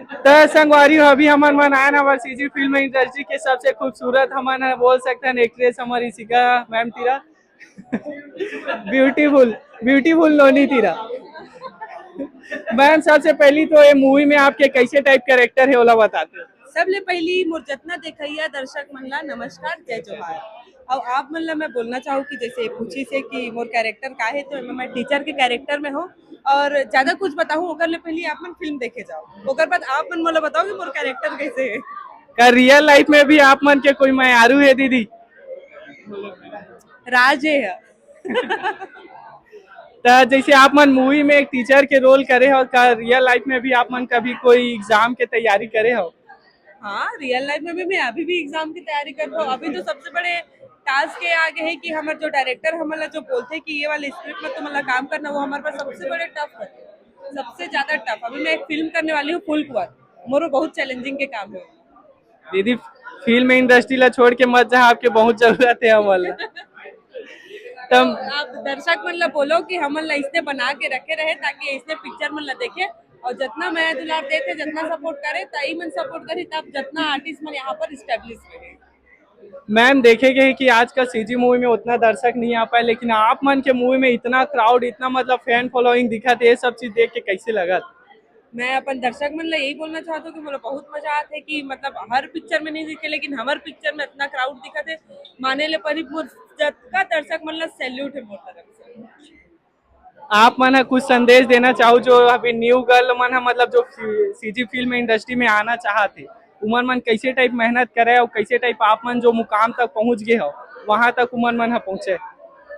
तो संगवारी हो अभी हमार मन आया ना सीजी फिल्म इंडस्ट्री के सबसे खूबसूरत हमारा बोल सकते हैं एक्ट्रेस हमारी इशिका मैम तीरा। ब्यूटीफुल ब्यूटीफुल नोनी तीरा। मैम सबसे पहली तो ये मूवी में आपके कैसे टाइप कैरेक्टर है ओला बताते। सबले पहली मोर जतना देखैया दर्शक मन ला नमस्कार जय जोहार। और आप मन ला मैं बोलना चाहूँ कि जैसे पूछी से कि मोर कैरेक्टर का है तो एमे मैं टीचर के कैरेक्टर में हूँ। और ज्यादा कुछ बताऊँ ओकर ले पहले आप मन फिल्म देखे जाओ, ओकर बाद आप मन मोला बताओ कि मोर कैरेक्टर कैसे है। का रियल लाइफ में भी आप मन के कोई मायारू है दीदी। राज है। तो जैसे आप मन मूवी में एक टीचर के रोल करे हो का रियल लाइफ में भी आप मन कभी कोई एग्जाम के तैयारी करे हो। हाँ, रियल लाइफ में भी मैं अभी भी एग्जाम की तैयारी करता हूँ। अभी तो सबसे बड़े टास्क के आगे है कि हमारे जो डायरेक्टर हमारा जो बोलते हैं कि ये वाले स्क्रिप्ट में तुम्हारा काम करना, वो हमारे पास सबसे बड़े टफ है, सबसे ज्यादा टफ। अभी मैं एक फिल्म करने वाली हूँ फुल कुआर, मोरो बहुत चैलेंजिंग के काम है। दीदी फिल्म इंडस्ट्री ला छोड़ के मत जा, आपके बहुत जरूरत है हमारे। तो आप दर्शक मन ला बोलो कि हमन ला इसने बना के रखे रहे ताकि इसने पिक्चर मन ला देखे। और जितना मैं दुलार देते जितना सपोर्ट करे तई मन सपोर्ट करी, तब जितना आर्टिस्ट मन यहाँ पर स्टेब्लिश रहे। मैम देखेंगे कि आजकल सीजी मूवी में उतना दर्शक नहीं आ पाए, लेकिन आप मन के मूवी में इतना क्राउड इतना मतलब फैन फॉलोइंग दिखा थे, ये सब चीज देख के कैसे लगा। मैं अपन दर्शक मन ला यही बोलना चाहता हूँ कि मुझे बहुत मजा आते है कि मतलब हर पिक्चर में नहीं दिखे लेकिन हमार पिक्चर में इतना क्राउड दिखा थे, माने ले परी का दर्शक मन ला सैल्यूट है मोर तरफ से। आप मन कुछ संदेश देना चाहो जो अभी न्यू गर्ल मन मतलब जो सीजी फिल्म इंडस्ट्री में आना चाहते उमन मन कैसे टाइप मेहनत करे और कैसे टाइप आप मन जो मुकाम तक पहुंच गए हो वहां तक उमन मन पहुंचे।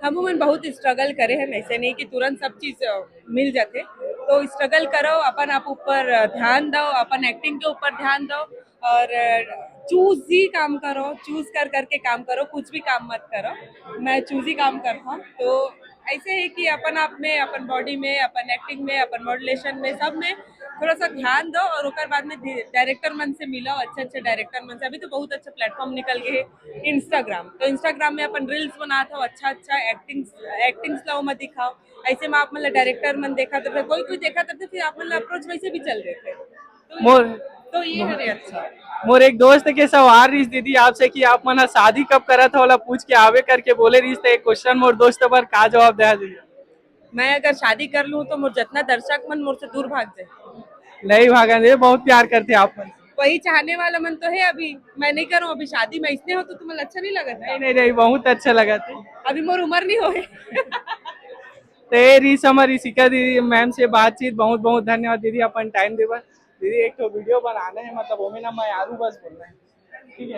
हम मन बहुत स्ट्रगल करे हैं, ऐसे नहीं कि तुरंत सब चीज मिल जाते। तो स्ट्रगल करो, अपन आप ऊपर ध्यान दो, अपन एक्टिंग के ऊपर ध्यान दो और चूज ही काम करो, चूज कर करके काम करो, कुछ भी काम मत करो। मैं चूज ही काम करता हूँ। तो ऐसे है कि अपन आप में, अपन बॉडी में, अपन एक्टिंग में, अपन मॉड्यूलेशन में, सब में थोड़ा सा ध्यान दो और उसके बाद में डायरेक्टर मन से मिलो, अच्छे अच्छे डायरेक्टर मन से। अभी तो बहुत अच्छा प्लेटफॉर्म निकल गए है इंस्टाग्राम, तो इंस्टाग्राम में अपन रील्स बनाते हो, अच्छा अच्छा एक्टिंग्स लाओ मत दिखाओ। ऐसे में आप मतलब डायरेक्टर मन देखा तो कोई कोई देखा तो फिर आप मतलब अप्रोच वैसे भी चल रहे थे। मोर तो ये है रे अच्छा। मोर एक दोस्त के सवाल रही दीदी आपसे कि आप मन शादी कब करा था वाला पूछ के आवे करके बोले रही थे, एक क्वेश्चन मोर दोस्त पर का जवाब दे दी। मैं अगर शादी कर लूँ तो मोर जितना दर्शक मन मोर से दूर भाग जाए। नहीं भागा दे, बहुत प्यार करते आप मन। वही चाहने वाला मन तो है। अभी मैं नहीं करूँ, अभी शादी में इसने हो तो तुम्हें अच्छा नहीं लगा था? नहीं नहीं नहीं, बहुत अच्छा लगा था। अभी मोर उम्र नहीं होए। तेरी समरी सिका दीदी मैम से बातचीत बहुत बहुत धन्यवाद दीदी अपन टाइम देवा। दीदी एक तो वीडियो बनाना है मतलब वो में ना मैं आरू बस बोलना है। ठीक है।